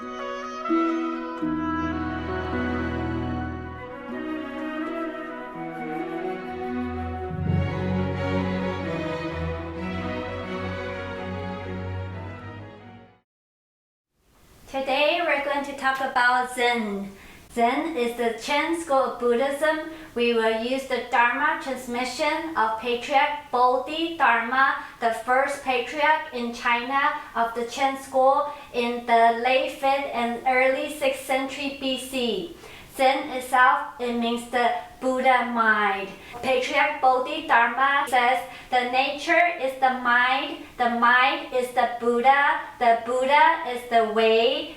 Today we're going to talk about Zen. Zen is the Chen school of Buddhism. We will use the Dharma transmission of Patriarch Bodhidharma, the first patriarch in China of the Chen school in the late 5th and early 6th century BC. Zen itself, it means the Buddha mind. Patriarch Bodhidharma says the nature is the mind is the Buddha is the way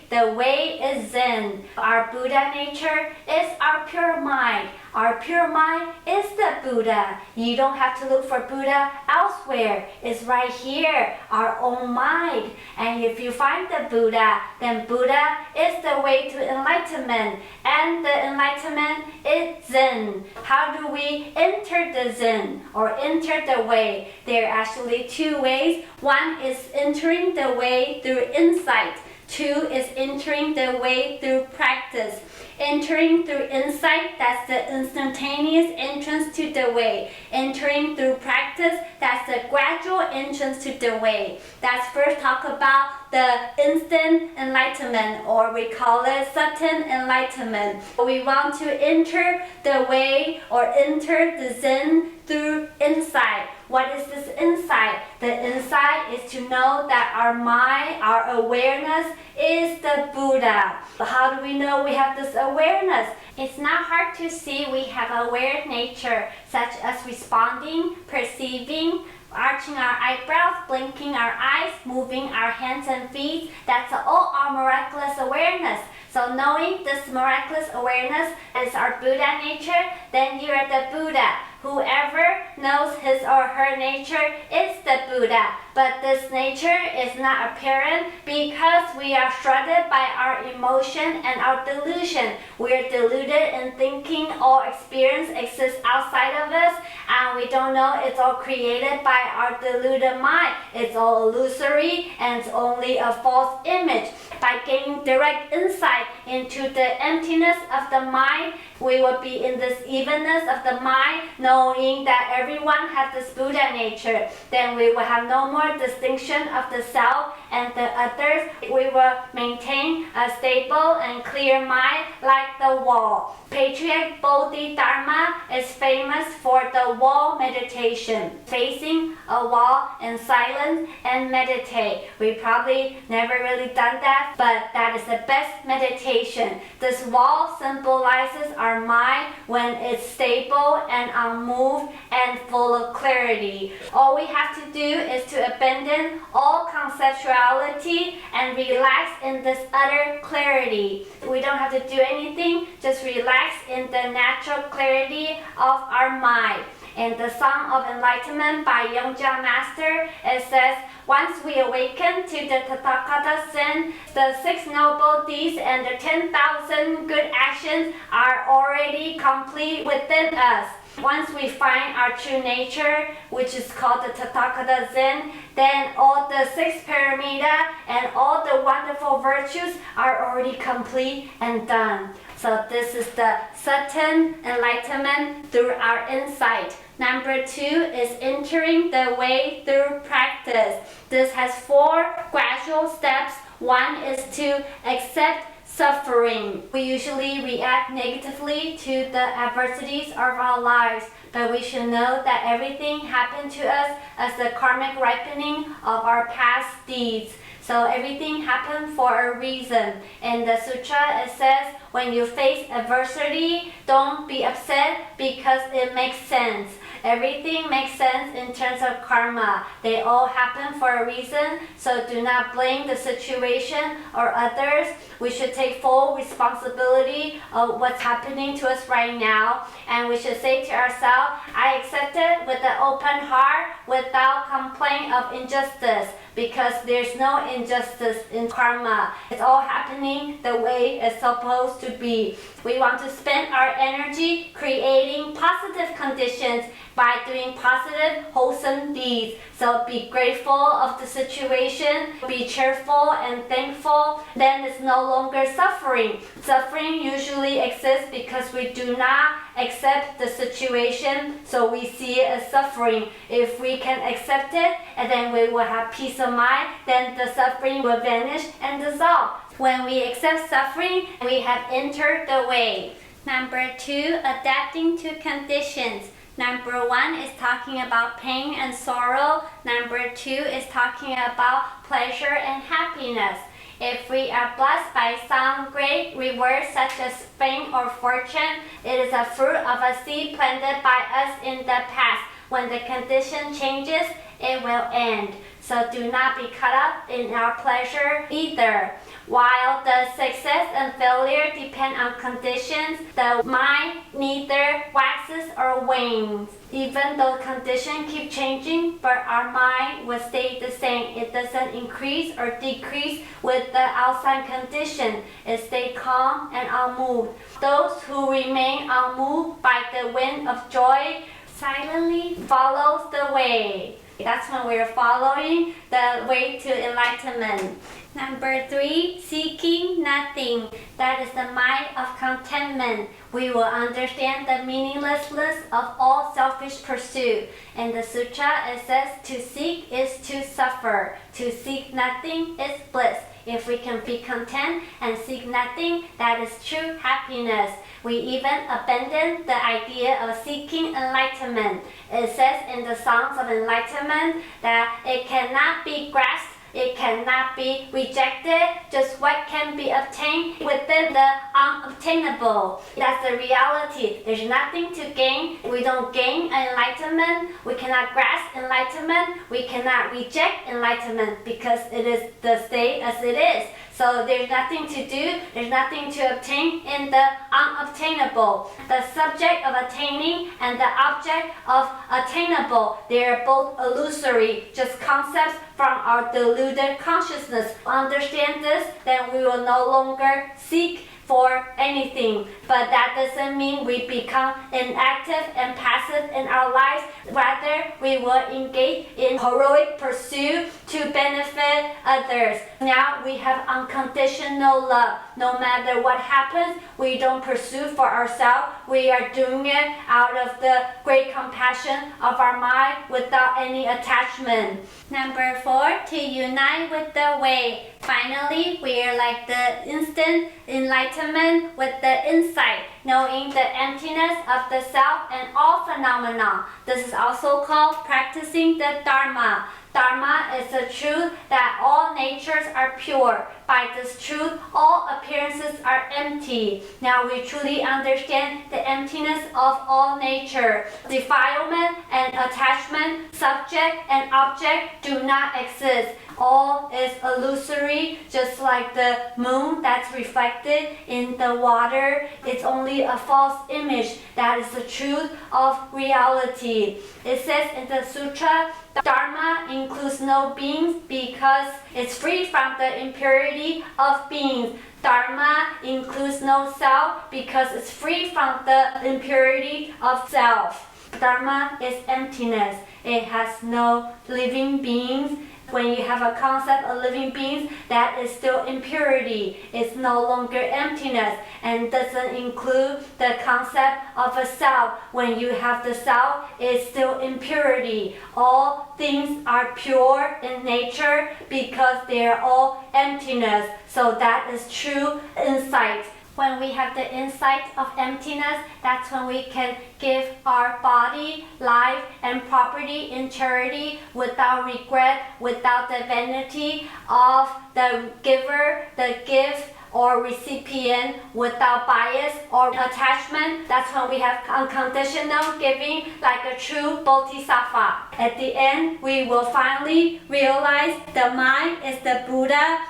is Zen. Our Buddha nature is our pure mind. Our pure mind is the Buddha. You don't have to look for Buddha elsewhere. It's right here, our own mind. And if you find the Buddha, then Buddha is the way to enlightenment. And the enlightenment is Zen. How do we enter the Zen or enter the way? There are actually two ways. One is entering the way through insight. Two is entering the way through practice. Entering through insight, that's the instantaneous entrance to the way. Entering through practice, that's the gradual entrance to the way. Let's first talk about the instant enlightenment, or we call it sudden enlightenment. We want to enter the way or enter the Zen through insight. What is this insight? The insight is to know that our mind, our awareness is the Buddha. How do we know we have this awareness? It's not hard to see we have aware nature, such as responding, perceiving, arching our eyebrows, blinking our eyes, moving our hands and feet. That's all our miraculous awareness. So knowing this miraculous awareness is our Buddha nature, then you are the Buddha. Whoever knows his or her nature is the Buddha. But this nature is not apparent because we are shrouded by our emotion and our delusion. We are deluded in thinking all experience exists outside of us, and we don't know it's all created by our deluded mind. It's all illusory and it's only a false image. By gaining direct insight into the emptiness of the mind, we will be in this evenness of the mind, knowing that everyone has this Buddha nature. Then we will have no more distinction of the self and the others. We will maintain a stable and clear mind like the wall. Patriarch Bodhidharma is famous for the wall meditation, facing a wall in silence and meditate. We probably never really done that, but that is the best meditation. This wall symbolizes our mind when it's stable and unmoved and full of clarity. All we have to do is to abandon all conceptuality and relax in this utter clarity. We don't have to do anything, just relax in the natural clarity of our mind. In the Song of Enlightenment by Yongjia Master, it says, once we awaken to the Tathagata Zen, the 6 noble deeds and the 10,000 good actions are already complete within us. Once we find our true nature, which is called the Tathagata Zen, then all the 6 paramita and all the wonderful virtues are already complete and done. So this is the sudden enlightenment through our insight. Number 2 is entering the way through practice. This has 4 gradual steps. One is to accept suffering. We usually react negatively to the adversities of our lives, but we should know that everything happened to us as the karmic ripening of our past deeds. So everything happened for a reason. In the sutra, it says, when you face adversity, don't be upset because it makes sense. Everything makes sense in terms of karma. They all happen for a reason, so do not blame the situation or others. We should take full responsibility of what's happening to us right now, and we should say to ourselves, I accept it with an open heart without complaint of injustice. because there's no injustice in karma. It's all happening the way it's supposed to be. We want to spend our energy creating positive conditions by doing positive, wholesome deeds. So be grateful of the situation, be cheerful and thankful, then it's no longer suffering. Suffering usually exists because we do not accept the situation, so we see it as suffering. If we can accept it, and then we will have peace of mind, then the suffering will vanish and dissolve. When we accept suffering, we have entered the way. Number 2, adapting to conditions. Number 1 is talking about pain and sorrow. Number 2 is talking about pleasure and happiness. If we are blessed by some great rewards such as fame or fortune, it is a fruit of a seed planted by us in the past. When the condition changes, it will end. So do not be caught up in our pleasure either. While the success and failure depend on conditions, the mind neither waxes or wanes. Even though conditions keep changing, but our mind will stay the same. It doesn't increase or decrease with the outside condition. It stays calm and unmoved. Those who remain unmoved by the wind of joy silently follows the way. That's when we're following the way to enlightenment. Number 3, seeking nothing. That is the mind of contentment. We will understand the meaninglessness of all selfish pursuit. In the sutra, it says to seek is to suffer. To seek nothing is bliss. If we can be content and seek nothing, that is true happiness. We even abandon the idea of seeking enlightenment. It says in the Songs of Enlightenment that it cannot be grasped, it cannot be rejected, just what can be obtained within the unobtainable. That's the reality. There's nothing to gain. We don't gain enlightenment. We cannot grasp enlightenment. We cannot reject enlightenment because it is the state as it is. So there's nothing to do, there's nothing to obtain in the unobtainable. The subject of attaining and the object of attainable, they are both illusory, just concepts from our deluded consciousness. Understand this, then we will no longer seek for anything. But that doesn't mean we become inactive and passive in our lives. Rather, we will engage in heroic pursuit to benefit others. Now we have unconditional love. No matter what happens, we don't pursue for ourselves. We are doing it out of the great compassion of our mind without any attachment. Number 4, to unite with the way. Finally, we are like the instant enlightenment with the insight, knowing the emptiness of the self and all phenomena. This is also called practicing the Dharma. Dharma is the truth that all natures are pure. By this truth, all appearances are empty. Now we truly understand the emptiness of all nature. Defilement and attachment, subject and object do not exist. All is illusory, just like the moon that's reflected in the water. It's only a false image. That is the truth of reality. It says in the sutra, Dharma includes no beings because it's free from the impurity of beings. Dharma includes no self because it's free from the impurity of self. Dharma is emptiness. It has no living beings. When you have a concept of living beings, that is still impurity. It's no longer emptiness and doesn't include the concept of a self. When you have the self, it's still impurity. All things are pure in nature because they are all emptiness. So that is true insight. When we have the insight of emptiness, that's when we can give our body, life, and property in charity without regret, without the vanity of the giver, the gift, or recipient, without bias or attachment. That's when we have unconditional giving like a true bodhisattva. At the end, we will finally realize the mind is the Buddha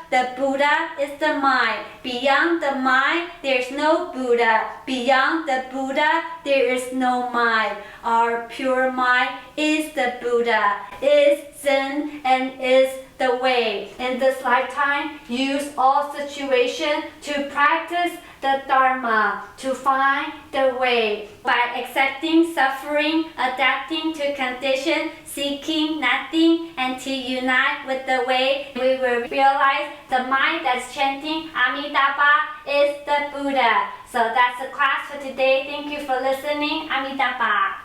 is the mind. Beyond the mind, there's no Buddha. Beyond the Buddha, there is no mind. Our pure mind is the Buddha, is Zen, and is the way. In this lifetime, use all situations to practice the Dharma, to find the way. By accepting suffering, adapting to conditions, seeking nothing, and to unite with the way, we will realize the mind that's chanting Amitabha is the Buddha. So that's the class for today. Thank you for listening. Amitabha.